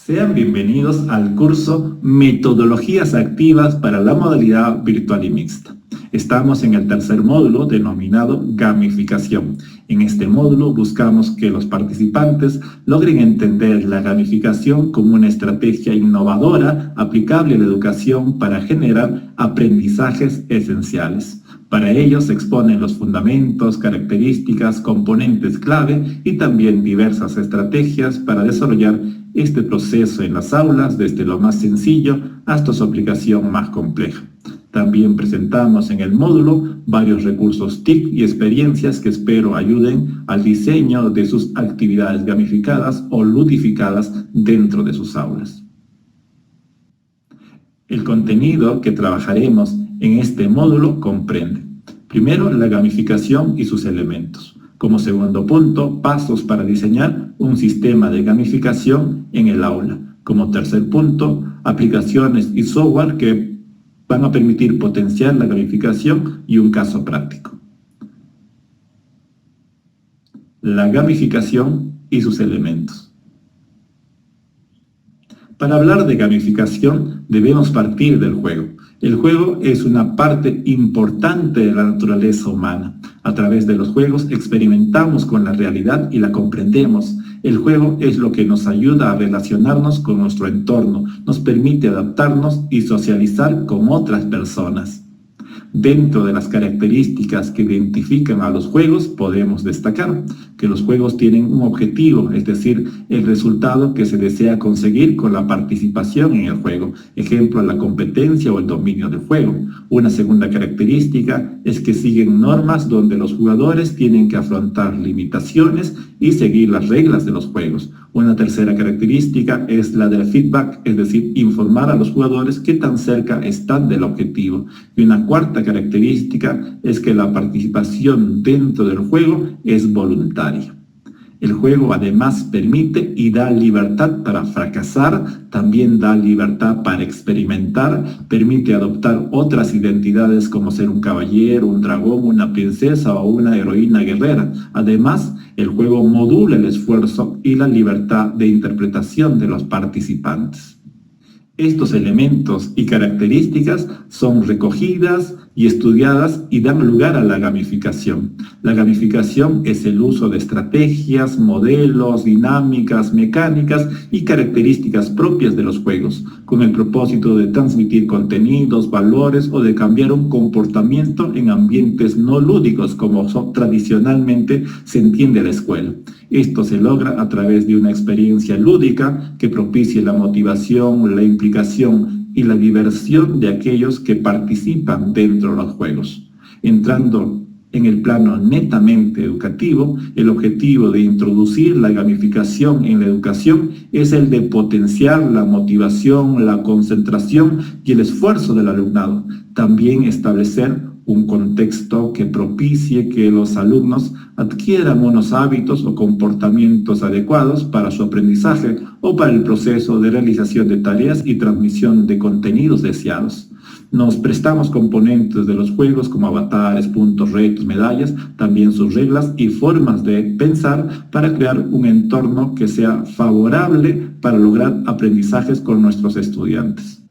Sean bienvenidos al curso Metodologías Activas para la modalidad virtual y mixta. Estamos en el tercer módulo denominado Gamificación. En este módulo buscamos que los participantes logren entender la gamificación como una estrategia innovadora aplicable a la educación para generar aprendizajes esenciales. Para ello se exponen los fundamentos, características, componentes clave y también diversas estrategias para desarrollar este proceso en las aulas desde lo más sencillo hasta su aplicación más compleja. También presentamos en el módulo varios recursos TIC y experiencias que espero ayuden al diseño de sus actividades gamificadas o ludificadas dentro de sus aulas. El contenido que trabajaremos en este módulo comprende, primero, la gamificación y sus elementos. Como segundo punto, pasos para diseñar un sistema de gamificación en el aula. Como tercer punto, aplicaciones y software que van a permitir potenciar la gamificación y un caso práctico. La gamificación y sus elementos. Para hablar de gamificación debemos partir del juego. El juego es una parte importante de la naturaleza humana. A través de los juegos experimentamos con la realidad y la comprendemos. El juego es lo que nos ayuda a relacionarnos con nuestro entorno, nos permite adaptarnos y socializar con otras personas. Dentro de las características que identifican a los juegos podemos destacar que los juegos tienen un objetivo, es decir, el resultado que se desea conseguir con la participación en el juego, ejemplo, la competencia o el dominio del juego. Una segunda característica es que siguen normas donde los jugadores tienen que afrontar limitaciones y seguir las reglas de los juegos. Una tercera característica es la del feedback, es decir, informar a los jugadores qué tan cerca están del objetivo. Y una cuarta característica es que la participación dentro del juego es voluntaria. El juego además permite y da libertad para fracasar, también da libertad para experimentar, permite adoptar otras identidades como ser un caballero, un dragón, una princesa o una heroína guerrera. Además, el juego modula el esfuerzo y la libertad de interpretación de los participantes. Estos elementos y características son recogidas y estudiadas y dan lugar a la gamificación. La gamificación es el uso de estrategias, modelos, dinámicas, mecánicas y características propias de los juegos, con el propósito de transmitir contenidos, valores o de cambiar un comportamiento en ambientes no lúdicos como tradicionalmente se entiende la escuela. Esto se logra a través de una experiencia lúdica que propicie la motivación, la implicación y la diversión de aquellos que participan dentro de los juegos. Entrando en el plano netamente educativo, el objetivo de introducir la gamificación en la educación es el de potenciar la motivación, la concentración y el esfuerzo del alumnado. También establecer un contexto que propicie que los alumnos adquieran unos hábitos o comportamientos adecuados para su aprendizaje o para el proceso de realización de tareas y transmisión de contenidos deseados. Nos prestamos componentes de los juegos como avatares, puntos, retos, medallas, también sus reglas y formas de pensar para crear un entorno que sea favorable para lograr aprendizajes con nuestros estudiantes.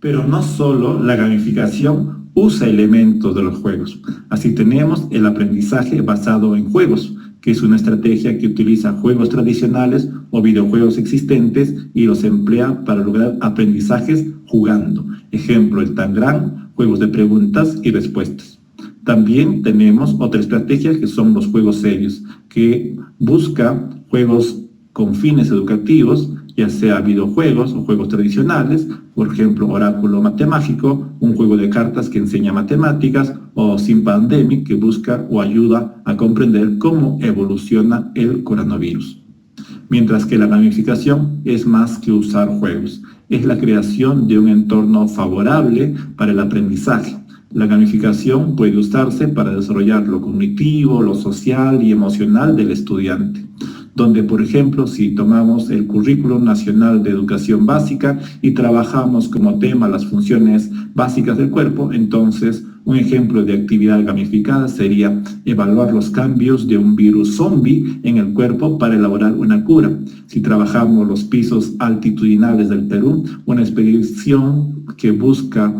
Pero no solo la gamificación usa elementos de los juegos. Así tenemos el aprendizaje basado en juegos, que es una estrategia que utiliza juegos tradicionales o videojuegos existentes y los emplea para lograr aprendizajes jugando. Ejemplo, el Tangram, juegos de preguntas y respuestas. También tenemos otra estrategia que son los juegos serios, que busca juegos con fines educativos, ya sea videojuegos o juegos tradicionales, por ejemplo, Oráculo Matemático, un juego de cartas que enseña matemáticas, o Sin Pandemic, que busca o ayuda a comprender cómo evoluciona el coronavirus. Mientras que la gamificación es más que usar juegos, es la creación de un entorno favorable para el aprendizaje. La gamificación puede usarse para desarrollar lo cognitivo, lo social y emocional del estudiante. donde, por ejemplo, si tomamos el Currículum Nacional de Educación Básica y trabajamos como tema las funciones básicas del cuerpo, entonces un ejemplo de actividad gamificada sería evaluar los cambios de un virus zombie en el cuerpo para elaborar una cura. Si trabajamos los pisos altitudinales del Perú, una expedición que busca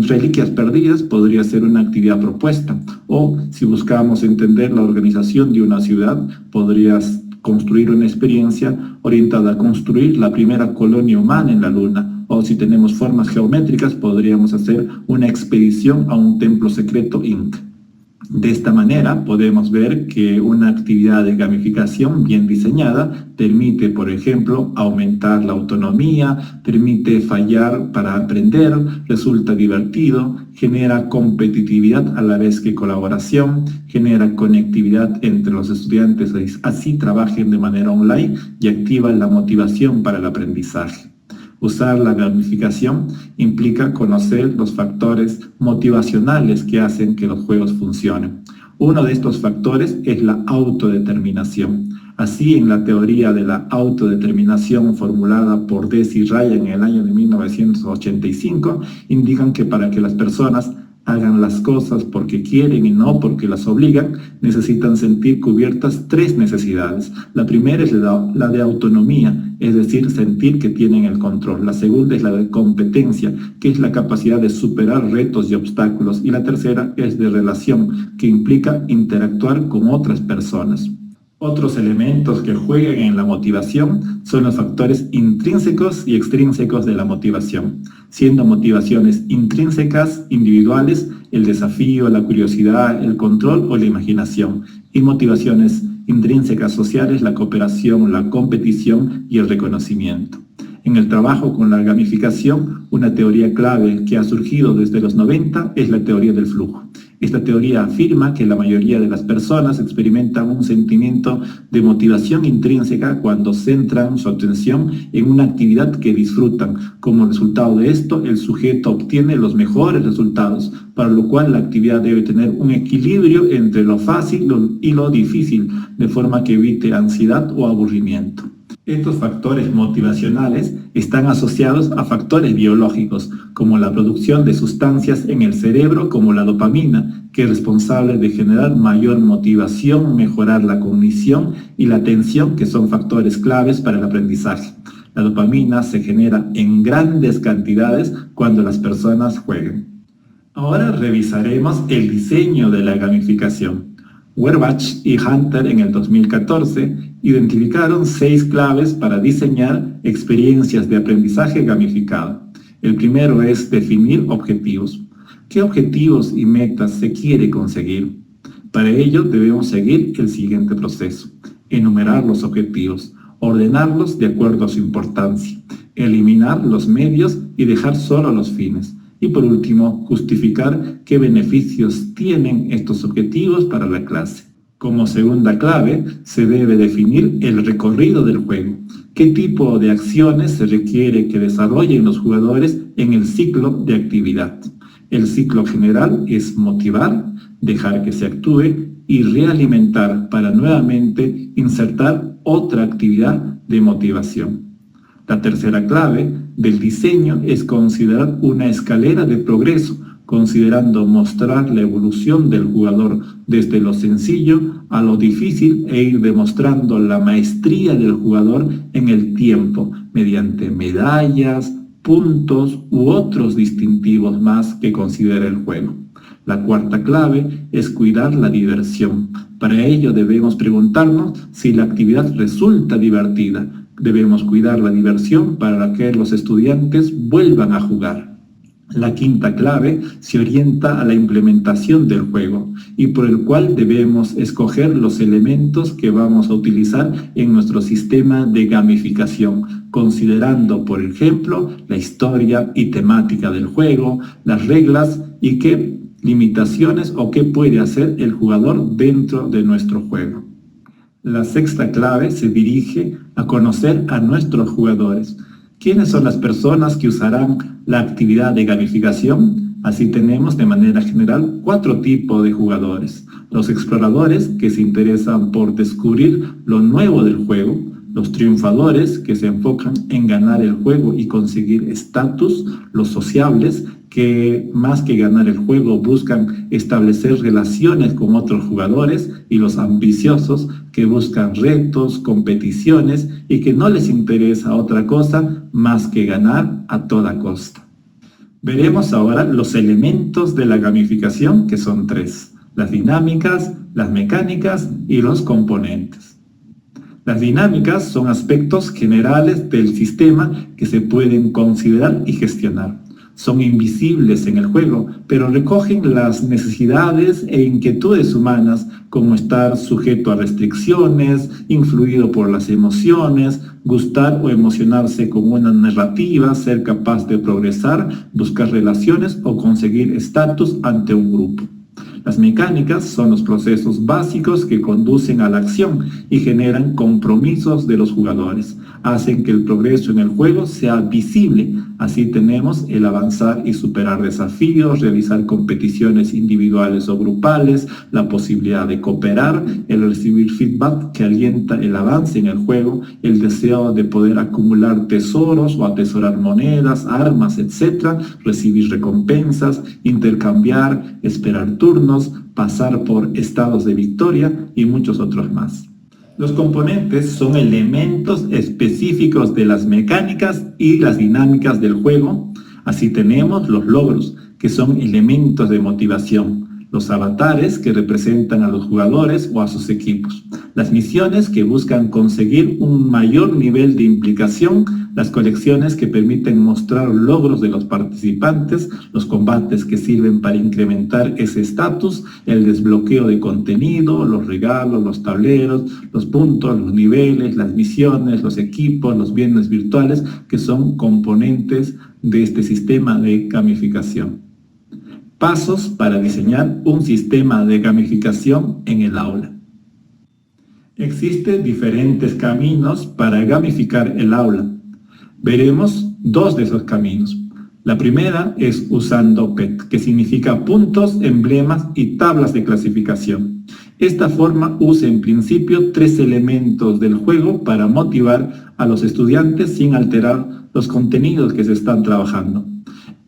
reliquias perdidas podría ser una actividad propuesta. O si buscamos entender la organización de una ciudad, podrías construir una experiencia orientada a construir la primera colonia humana en la Luna. O si tenemos formas geométricas, podríamos hacer una expedición a un templo secreto inca. De esta manera podemos ver que una actividad de gamificación bien diseñada permite, por ejemplo, aumentar la autonomía, permite fallar para aprender, resulta divertido, genera competitividad a la vez que colaboración, genera conectividad entre los estudiantes, así trabajen de manera online y activa la motivación para el aprendizaje. Usar la gamificación implica conocer los factores motivacionales que hacen que los juegos funcionen. Uno de estos factores es la autodeterminación. Así, en la teoría de la autodeterminación formulada por Deci y Ryan en el año de 1985, indican que para que las personas hagan las cosas porque quieren y no porque las obligan, necesitan sentir cubiertas tres necesidades. La primera es la de autonomía, es decir, sentir que tienen el control. La segunda es la de competencia, que es la capacidad de superar retos y obstáculos. Y la tercera es de relación, que implica interactuar con otras personas. Otros elementos que juegan en la motivación son los factores intrínsecos y extrínsecos de la motivación, siendo motivaciones intrínsecas individuales el desafío, la curiosidad, el control o la imaginación, y motivaciones intrínsecas sociales la cooperación, la competición y el reconocimiento. En el trabajo con la gamificación, una teoría clave que ha surgido desde los 90 es la teoría del flujo. Esta teoría afirma que la mayoría de las personas experimentan un sentimiento de motivación intrínseca cuando centran su atención en una actividad que disfrutan. Como resultado de esto, el sujeto obtiene los mejores resultados, para lo cual la actividad debe tener un equilibrio entre lo fácil y lo difícil, de forma que evite ansiedad o aburrimiento. Estos factores motivacionales están asociados a factores biológicos, como la producción de sustancias en el cerebro como la dopamina, que es responsable de generar mayor motivación, mejorar la cognición y la atención, que son factores claves para el aprendizaje. La dopamina se genera en grandes cantidades cuando las personas juegan. Ahora revisaremos el diseño de la gamificación. Werbach y Hunter en el 2014 identificaron 6 claves para diseñar experiencias de aprendizaje gamificado. El primero es definir objetivos. ¿Qué objetivos y metas se quiere conseguir? Para ello debemos seguir el siguiente proceso: enumerar los objetivos, ordenarlos de acuerdo a su importancia, eliminar los medios y dejar solo los fines. Y por último, justificar qué beneficios tienen estos objetivos para la clase. Como segunda clave, se debe definir el recorrido del juego. ¿Qué tipo de acciones se requiere que desarrollen los jugadores en el ciclo de actividad? El ciclo general es motivar, dejar que se actúe y realimentar para nuevamente insertar otra actividad de motivación. La tercera clave del diseño es considerar una escalera de progreso, considerando mostrar la evolución del jugador desde lo sencillo a lo difícil e ir demostrando la maestría del jugador en el tiempo, mediante medallas, puntos u otros distintivos más que considera el juego. La cuarta clave es cuidar la diversión. Para ello debemos preguntarnos si la actividad resulta divertida. Debemos cuidar la diversión para que los estudiantes vuelvan a jugar. La quinta clave se orienta a la implementación del juego y por el cual debemos escoger los elementos que vamos a utilizar en nuestro sistema de gamificación, considerando, por ejemplo, la historia y temática del juego, las reglas y qué limitaciones o qué puede hacer el jugador dentro de nuestro juego. La sexta clave se dirige a conocer a nuestros jugadores. ¿Quiénes son las personas que usarán la actividad de gamificación? Así tenemos de manera general 4 tipos de jugadores. Los exploradores, que se interesan por descubrir lo nuevo del juego. Los triunfadores, que se enfocan en ganar el juego y conseguir estatus. Los sociables, que más que ganar el juego buscan establecer relaciones con otros jugadores. Y los ambiciosos, que buscan retos, competiciones y que no les interesa otra cosa más que ganar a toda costa. Veremos ahora los elementos de la gamificación, que son 3: las dinámicas, las mecánicas y los componentes. Las dinámicas son aspectos generales del sistema que se pueden considerar y gestionar. Son invisibles en el juego, pero recogen las necesidades e inquietudes humanas, como estar sujeto a restricciones, influido por las emociones, gustar o emocionarse con una narrativa, ser capaz de progresar, buscar relaciones o conseguir estatus ante un grupo. Las mecánicas son los procesos básicos que conducen a la acción y generan compromisos de los jugadores. Hacen que el progreso en el juego sea visible. Así tenemos el avanzar y superar desafíos, realizar competiciones individuales o grupales, la posibilidad de cooperar, el recibir feedback que alienta el avance en el juego, el deseo de poder acumular tesoros o atesorar monedas, armas, etc., recibir recompensas, intercambiar, esperar turnos, pasar por estados de victoria y muchos otros más. Los componentes son elementos específicos de las mecánicas y las dinámicas del juego. Así tenemos los logros, que son elementos de motivación, los avatares, que representan a los jugadores o a sus equipos, las misiones, que buscan conseguir un mayor nivel de implicación, las colecciones, que permiten mostrar logros de los participantes, los combates, que sirven para incrementar ese estatus, el desbloqueo de contenido, los regalos, los tableros, los puntos, los niveles, las misiones, los equipos, los bienes virtuales, que son componentes de este sistema de gamificación. Pasos para diseñar un sistema de gamificación en el aula. Existen diferentes caminos para gamificar el aula. Veremos 2 de esos caminos. La primera es usando PET, que significa puntos, emblemas y tablas de clasificación. Esta forma usa en principio 3 elementos del juego para motivar a los estudiantes sin alterar los contenidos que se están trabajando.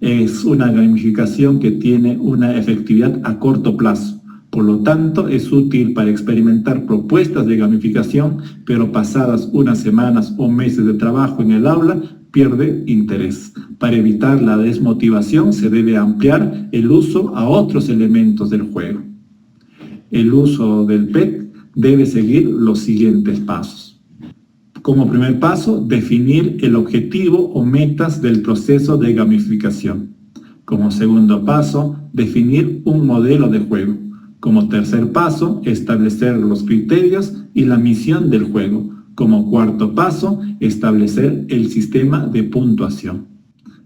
Es una gamificación que tiene una efectividad a corto plazo. Por lo tanto, es útil para experimentar propuestas de gamificación, pero pasadas unas semanas o meses de trabajo en el aula, pierde interés. Para evitar la desmotivación, se debe ampliar el uso a otros elementos del juego. El uso del PET debe seguir los siguientes pasos. Como primer paso, definir el objetivo o metas del proceso de gamificación. Como segundo paso, definir un modelo de juego. Como tercer paso, establecer los criterios y la misión del juego. Como cuarto paso, establecer el sistema de puntuación.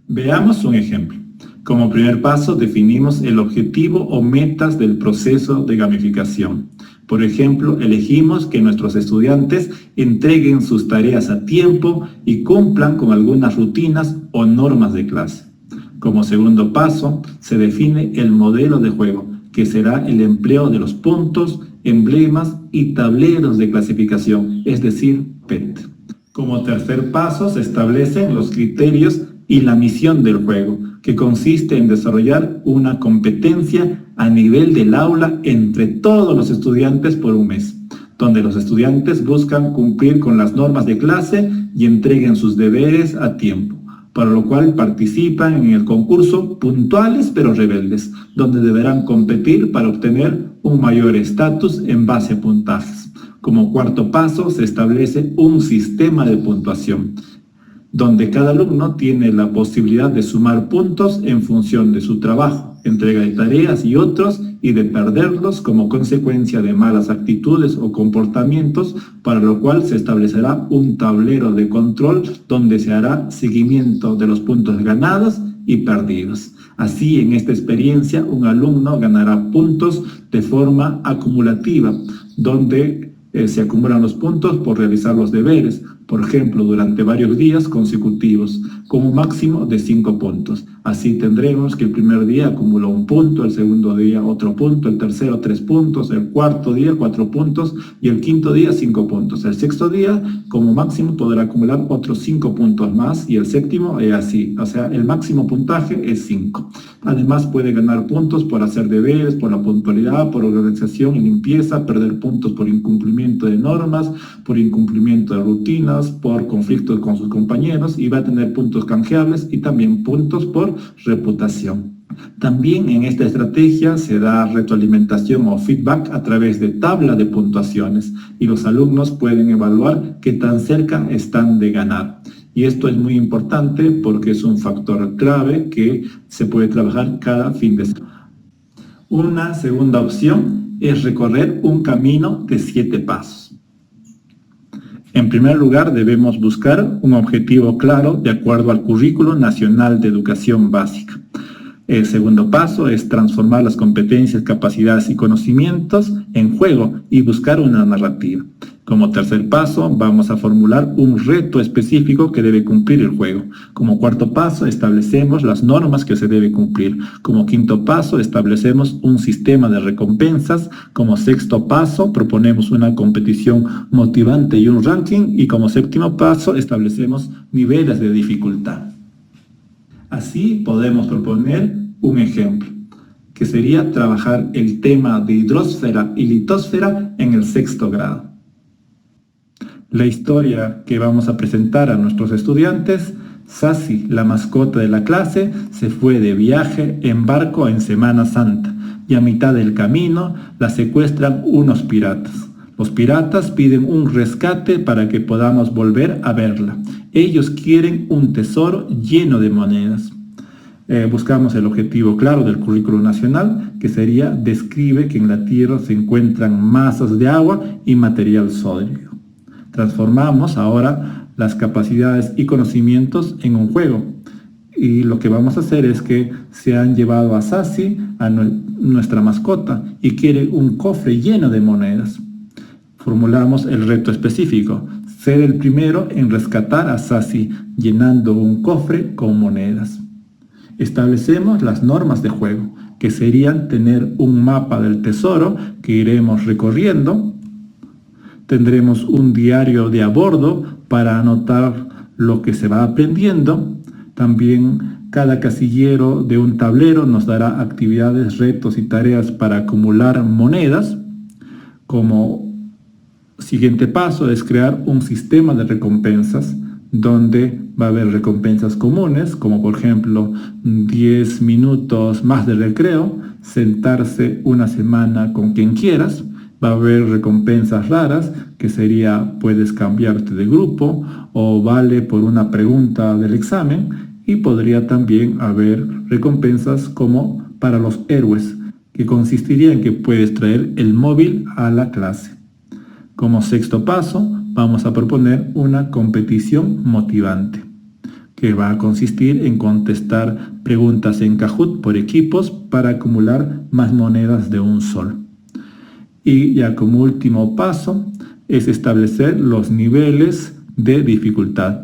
Veamos un ejemplo. Como primer paso, definimos el objetivo o metas del proceso de gamificación. Por ejemplo, elegimos que nuestros estudiantes entreguen sus tareas a tiempo y cumplan con algunas rutinas o normas de clase. Como segundo paso, se define el modelo de juego, que será el empleo de los puntos, emblemas y tableros de clasificación, es decir, PET. Como tercer paso, se establecen los criterios y la misión del juego, que consiste en desarrollar una competencia a nivel del aula entre todos los estudiantes por un mes, donde los estudiantes buscan cumplir con las normas de clase y entreguen sus deberes a tiempo, para lo cual participan en el concurso puntuales pero rebeldes, donde deberán competir para obtener un mayor estatus en base a puntajes. Como cuarto paso, se establece un sistema de puntuación, donde cada alumno tiene la posibilidad de sumar puntos en función de su trabajo, entrega de tareas y otros, y de perderlos como consecuencia de malas actitudes o comportamientos, para lo cual se establecerá un tablero de control donde se hará seguimiento de los puntos ganados y perdidos. Así, en esta experiencia, un alumno ganará puntos de forma acumulativa, donde se acumulan los puntos por realizar los deberes, por ejemplo, durante varios días consecutivos, como máximo de 5 puntos. Así tendremos que el primer día acumuló 1 punto, el segundo día otro punto, el tercero 3 puntos, el cuarto día 4 puntos y el quinto día 5 puntos. El sexto día, como máximo, podrá acumular otros 5 puntos más y el séptimo es así. O sea, el máximo puntaje es 5. Además, puede ganar puntos por hacer deberes, por la puntualidad, por organización y limpieza, perder puntos por incumplimiento de normas, por incumplimiento de rutinas, por conflictos con sus compañeros y va a tener puntos canjeables y también puntos por reputación. También en esta estrategia se da retroalimentación o feedback a través de tabla de puntuaciones y los alumnos pueden evaluar qué tan cerca están de ganar. Y esto es muy importante porque es un factor clave que se puede trabajar cada fin de semana. Una segunda opción es recorrer un camino de 7 pasos. En primer lugar, debemos buscar un objetivo claro de acuerdo al Currículo Nacional de Educación Básica. El segundo paso es transformar las competencias, capacidades y conocimientos en juego y buscar una narrativa. Como tercer paso, vamos a formular un reto específico que debe cumplir el juego. Como cuarto paso, establecemos las normas que se debe cumplir. Como quinto paso, establecemos un sistema de recompensas. Como sexto paso, proponemos una competición motivante y un ranking. Y como séptimo paso, establecemos niveles de dificultad. Así podemos proponer un ejemplo, que sería trabajar el tema de hidrosfera y litosfera en el 6º grado. La historia que vamos a presentar a nuestros estudiantes: Sasi, la mascota de la clase, se fue de viaje en barco en Semana Santa y a mitad del camino la secuestran unos piratas. Los piratas piden un rescate para que podamos volver a verla. Ellos quieren un tesoro lleno de monedas. Buscamos el objetivo claro del currículo nacional, que sería: describe que en la Tierra se encuentran masas de agua y material sólido. Transformamos ahora las capacidades y conocimientos en un juego. Y lo que vamos a hacer es que se han llevado a Sasi, a nuestra mascota, y quiere un cofre lleno de monedas. Formulamos el reto específico: ser el primero en rescatar a Sasi, llenando un cofre con monedas. Establecemos las normas de juego, que serían tener un mapa del tesoro que iremos recorriendo. Tendremos un diario de a bordo para anotar lo que se va aprendiendo. También cada casillero de un tablero nos dará actividades, retos y tareas para acumular monedas. Como siguiente paso es crear un sistema de recompensas, donde va a haber recompensas comunes, como por ejemplo 10 minutos más de recreo, sentarse una semana con quien quieras. Va a haber recompensas raras, que sería: puedes cambiarte de grupo o vale por una pregunta del examen. Y podría también haber recompensas como para los héroes, que consistiría en que puedes traer el móvil a la clase. Como sexto paso, vamos a proponer una competición motivante, que va a consistir en contestar preguntas en Kahoot por equipos para acumular más monedas de un sol. Y ya como último paso es establecer los niveles de dificultad,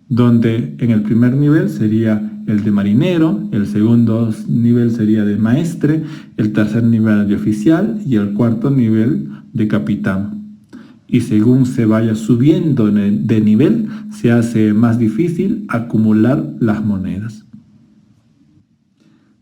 donde en el primer nivel sería el de marinero, el segundo nivel sería de maestre, el tercer nivel de oficial y el cuarto nivel de capitán. Y según se vaya subiendo de nivel, se hace más difícil acumular las monedas.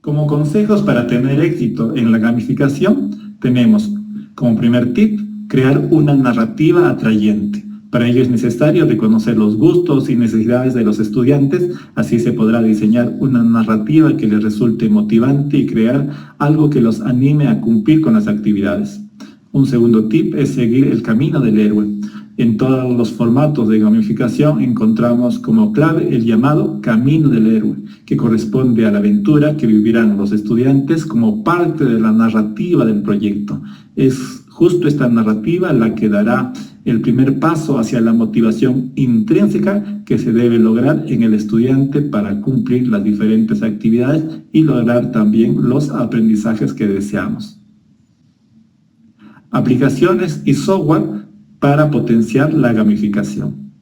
Como consejos para tener éxito en la gamificación, tenemos como primer tip: crear una narrativa atrayente. Para ello es necesario reconocer los gustos y necesidades de los estudiantes, así se podrá diseñar una narrativa que les resulte motivante y crear algo que los anime a cumplir con las actividades. Un segundo tip es seguir el camino del héroe. En todos los formatos de gamificación encontramos como clave el llamado camino del héroe, que corresponde a la aventura que vivirán los estudiantes como parte de la narrativa del proyecto. Es justo esta narrativa la que dará el primer paso hacia la motivación intrínseca que se debe lograr en el estudiante para cumplir las diferentes actividades y lograr también los aprendizajes que deseamos. Aplicaciones y software para potenciar la gamificación.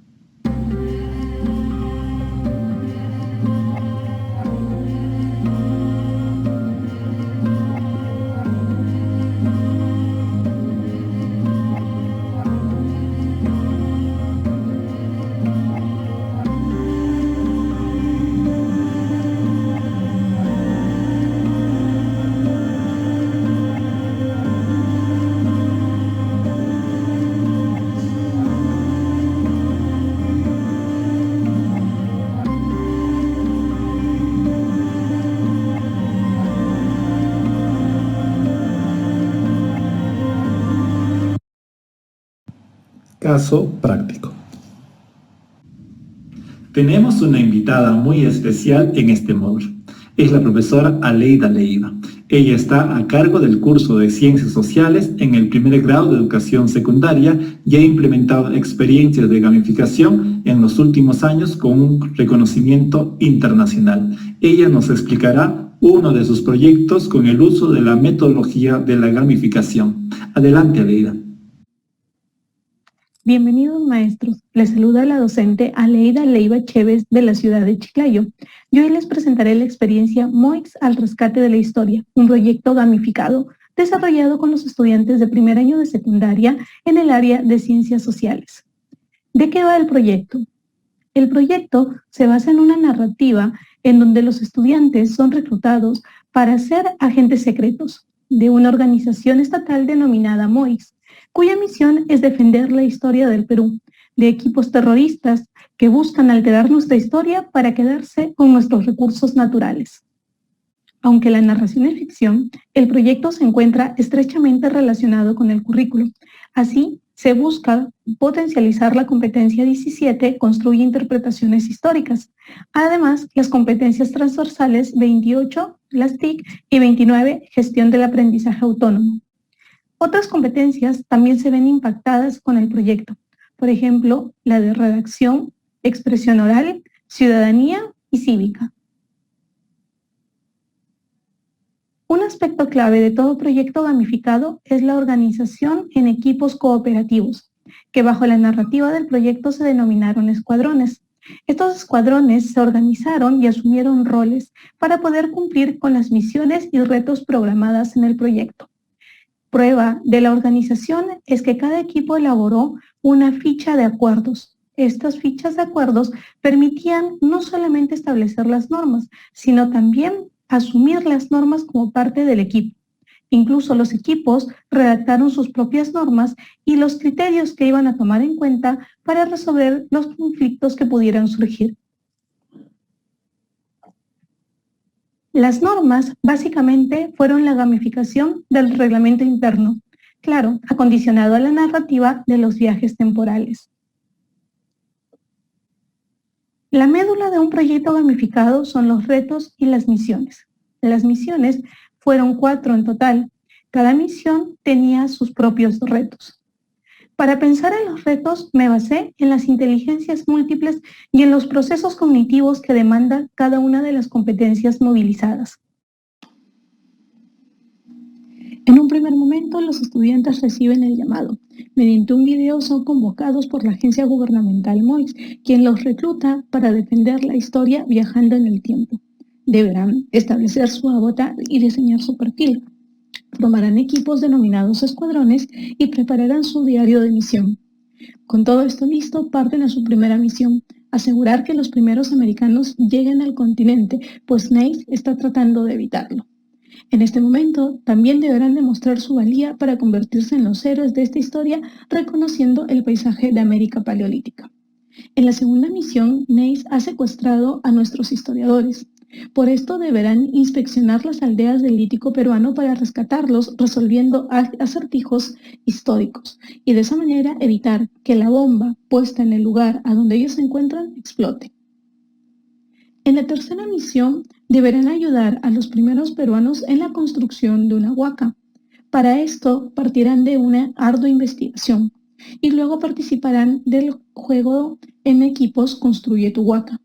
Caso práctico. Tenemos una invitada muy especial en este módulo. Es la profesora Aleida Leiva. Ella está a cargo del curso de Ciencias Sociales en el primer grado de Educación Secundaria y ha implementado experiencias de gamificación en los últimos años con un reconocimiento internacional. Ella nos explicará uno de sus proyectos con el uso de la metodología de la gamificación. Adelante, Aleida. Bienvenidos, maestros. Les saluda la docente Aleida Leiva Chévez de la ciudad de Chiclayo. Yo hoy les presentaré la experiencia MOICS al rescate de la historia, un proyecto gamificado desarrollado con los estudiantes de primer año de secundaria en el área de Ciencias Sociales. ¿De qué va el proyecto? El proyecto se basa en una narrativa en donde los estudiantes son reclutados para ser agentes secretos de una organización estatal denominada MOICS, cuya misión es defender la historia del Perú, de equipos terroristas que buscan alterar nuestra historia para quedarse con nuestros recursos naturales. Aunque la narración es ficción, el proyecto se encuentra estrechamente relacionado con el currículo. Así, se busca potencializar la competencia 17, construye interpretaciones históricas. Además, las competencias transversales 28, las TIC, y 29, gestión del aprendizaje autónomo. Otras competencias también se ven impactadas con el proyecto, por ejemplo, la de redacción, expresión oral, ciudadanía y cívica. Un aspecto clave de todo proyecto gamificado es la organización en equipos cooperativos, que bajo la narrativa del proyecto se denominaron escuadrones. Estos escuadrones se organizaron y asumieron roles para poder cumplir con las misiones y retos programadas en el proyecto. Prueba de la organización es que cada equipo elaboró una ficha de acuerdos. Estas fichas de acuerdos permitían no solamente establecer las normas, sino también asumir las normas como parte del equipo. Incluso los equipos redactaron sus propias normas y los criterios que iban a tomar en cuenta para resolver los conflictos que pudieran surgir. Las normas básicamente fueron la gamificación del reglamento interno, claro, acondicionado a la narrativa de los viajes temporales. La médula de un proyecto gamificado son los retos y las misiones. Las misiones fueron 4 en total. Cada misión tenía sus propios retos. Para pensar en los retos me basé en las inteligencias múltiples y en los procesos cognitivos que demanda cada una de las competencias movilizadas. En un primer momento, los estudiantes reciben el llamado. Mediante un video son convocados por la agencia gubernamental MOICS, quien los recluta para defender la historia viajando en el tiempo. Deberán establecer su avatar y diseñar su perfil. Formarán equipos denominados escuadrones y prepararán su diario de misión. Con todo esto listo, parten a su primera misión, asegurar que los primeros americanos lleguen al continente, pues Neyce está tratando de evitarlo. En este momento, también deberán demostrar su valía para convertirse en los héroes de esta historia, reconociendo el paisaje de América Paleolítica. En la segunda misión, Neyce ha secuestrado a nuestros historiadores. Por esto deberán inspeccionar las aldeas del Lítico peruano para rescatarlos, resolviendo acertijos históricos y de esa manera evitar que la bomba puesta en el lugar a donde ellos se encuentran explote. En la tercera misión deberán ayudar a los primeros peruanos en la construcción de una huaca. Para esto partirán de una ardua investigación y luego participarán del juego en equipos Construye tu Huaca.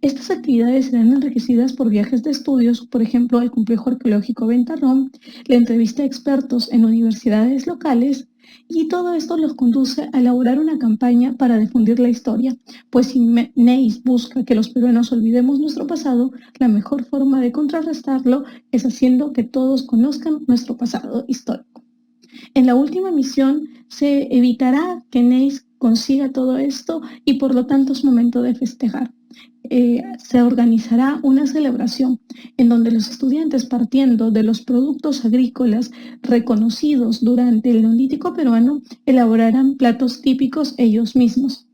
Estas actividades serán enriquecidas por viajes de estudios, por ejemplo, al Complejo Arqueológico Ventarrón, la entrevista a expertos en universidades locales, y todo esto los conduce a elaborar una campaña para difundir la historia, pues si Neyce busca que los peruanos olvidemos nuestro pasado, la mejor forma de contrarrestarlo es haciendo que todos conozcan nuestro pasado histórico. En la última misión se evitará que Neyce consiga todo esto y por lo tanto es momento de festejar. Se organizará una celebración en donde los estudiantes, partiendo de los productos agrícolas reconocidos durante el Neolítico peruano, elaborarán platos típicos ellos mismos.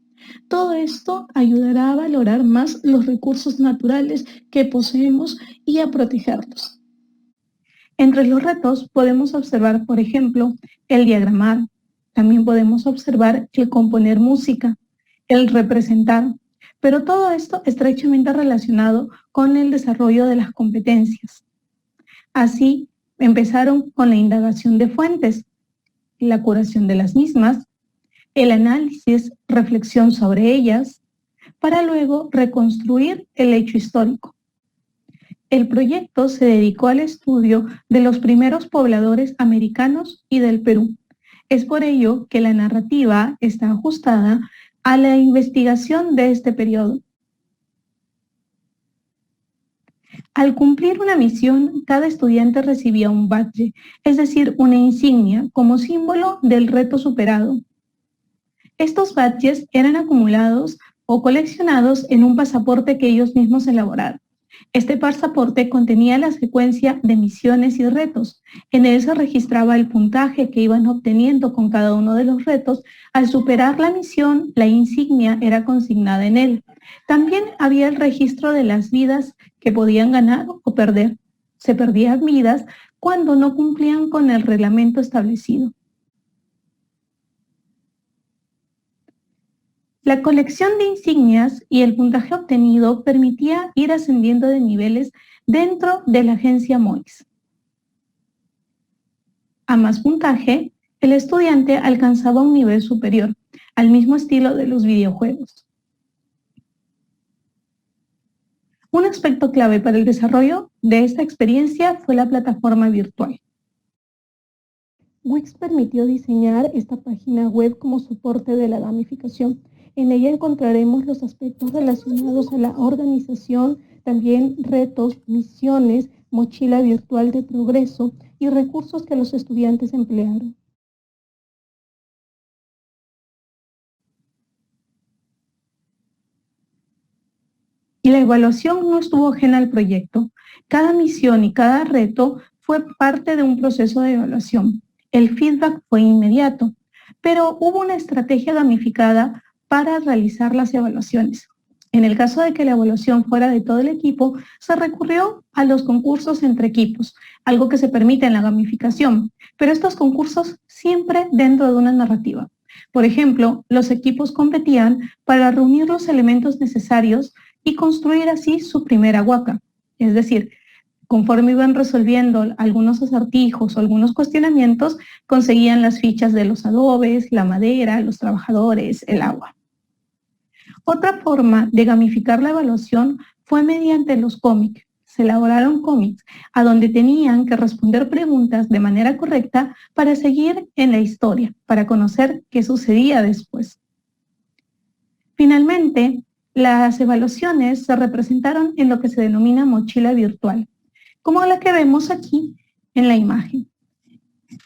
Todo esto ayudará a valorar más los recursos naturales que poseemos y a protegerlos. Entre los retos podemos observar, por ejemplo, el diagramar, También podemos observar el componer música, el representar, pero todo esto estrechamente relacionado con el desarrollo de las competencias. Así, empezaron con la indagación de fuentes, la curación de las mismas, el análisis, reflexión sobre ellas, para luego reconstruir el hecho histórico. El proyecto se dedicó al estudio de los primeros pobladores americanos y del Perú. Es por ello que la narrativa está ajustada a la investigación de este periodo. Al cumplir una misión, cada estudiante recibía un badge, es decir, una insignia como símbolo del reto superado. Estos badges eran acumulados o coleccionados en un pasaporte que ellos mismos elaboraron. Este pasaporte contenía la secuencia de misiones y retos. En él se registraba el puntaje que iban obteniendo con cada uno de los retos. Al superar la misión, la insignia era consignada en él. También había el registro de las vidas que podían ganar o perder. Se perdían vidas cuando no cumplían con el reglamento establecido. La colección de insignias y el puntaje obtenido permitía ir ascendiendo de niveles dentro de la agencia MOICS. A más puntaje, el estudiante alcanzaba un nivel superior, al mismo estilo de los videojuegos. Un aspecto clave para el desarrollo de esta experiencia fue la plataforma virtual. Wix permitió diseñar esta página web como soporte de la gamificación. En ella encontraremos los aspectos relacionados a la organización, también retos, misiones, mochila virtual de progreso y recursos que los estudiantes emplearon. Y la evaluación no estuvo ajena al proyecto. Cada misión y cada reto fue parte de un proceso de evaluación. El feedback fue inmediato, pero hubo una estrategia gamificada para realizar las evaluaciones. En el caso de que la evaluación fuera de todo el equipo, se recurrió a los concursos entre equipos, algo que se permite en la gamificación, pero estos concursos siempre dentro de una narrativa. Por ejemplo, los equipos competían para reunir los elementos necesarios y construir así su primera huaca. Es decir, conforme iban resolviendo algunos acertijos o algunos cuestionamientos, conseguían las fichas de los adobes, la madera, los trabajadores, el agua. Otra forma de gamificar la evaluación fue mediante los cómics. Se elaboraron cómics a donde tenían que responder preguntas de manera correcta para seguir en la historia, para conocer qué sucedía después. Finalmente, las evaluaciones se representaron en lo que se denomina mochila virtual, como la que vemos aquí en la imagen.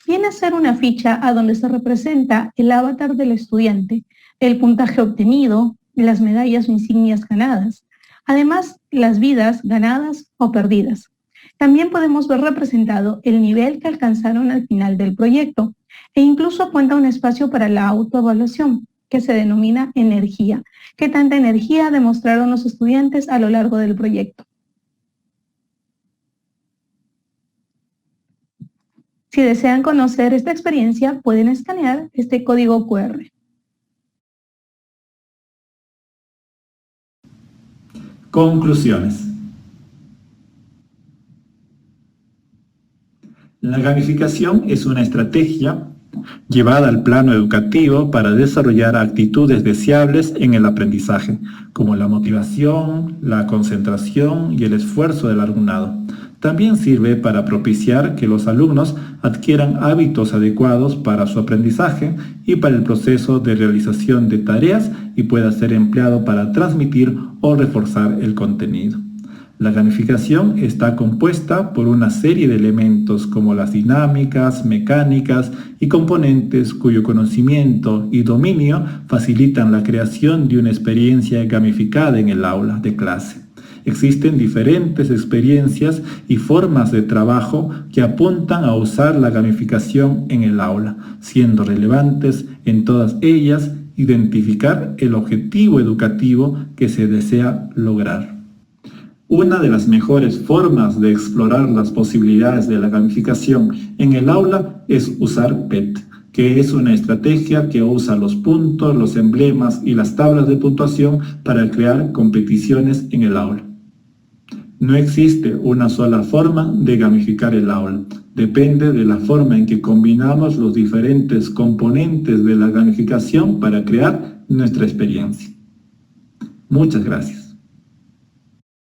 Viene a ser una ficha a donde se representa el avatar del estudiante, el puntaje obtenido, las medallas o insignias ganadas, además las vidas ganadas o perdidas. También podemos ver representado el nivel que alcanzaron al final del proyecto e incluso cuenta un espacio para la autoevaluación, que se denomina energía. ¿Qué tanta energía demostraron los estudiantes a lo largo del proyecto? Si desean conocer esta experiencia, pueden escanear este código QR. Conclusiones. La gamificación es una estrategia llevada al plano educativo para desarrollar actitudes deseables en el aprendizaje, como la motivación, la concentración y el esfuerzo del alumnado. También sirve para propiciar que los alumnos adquieran hábitos adecuados para su aprendizaje y para el proceso de realización de tareas y pueda ser empleado para transmitir o reforzar el contenido. La gamificación está compuesta por una serie de elementos como las dinámicas, mecánicas y componentes cuyo conocimiento y dominio facilitan la creación de una experiencia gamificada en el aula de clase. Existen diferentes experiencias y formas de trabajo que apuntan a usar la gamificación en el aula, siendo relevantes en todas ellas identificar el objetivo educativo que se desea lograr. Una de las mejores formas de explorar las posibilidades de la gamificación en el aula es usar PET, que es una estrategia que usa los puntos, los emblemas y las tablas de puntuación para crear competiciones en el aula. No existe una sola forma de gamificar el aula. Depende de la forma en que combinamos los diferentes componentes de la gamificación para crear nuestra experiencia. Muchas gracias.